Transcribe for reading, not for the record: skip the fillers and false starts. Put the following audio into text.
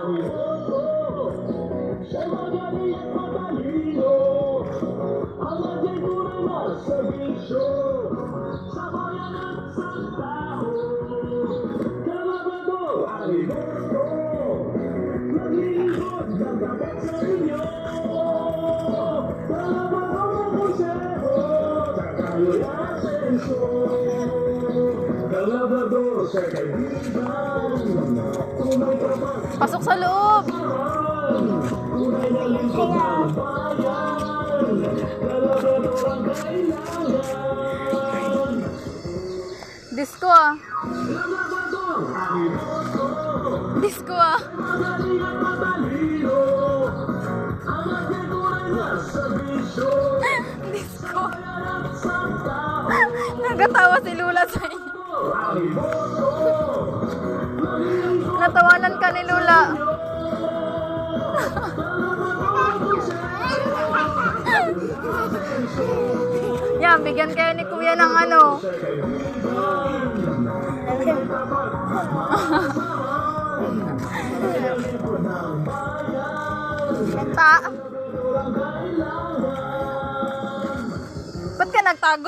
Siya'y magaling at matalino, ang ating tunay na serbisyo sa bayan at sa tao. Kalabador Aliberto, naglilingkod ng dapat sa inyo. Kalabador ng Consejo, Tagayo'y Asensyo. Kalabador sa kaibigan, tunay tapat. Pasok sa loob. Tunay na lingkod ng bayan, Kalabador ang kailangan. Disco ah. Kalabador Aliberto, Disco ah. magaling at matalino, ang ating tunay na serbisyo Disco. at sa tao. Nagatawa si Lula sa inyo. Aliberto, Natawanan ka ni Lula. Yan, bigyan kayo ni Kuya ng ano. Kanta. Ba't ka nagtago?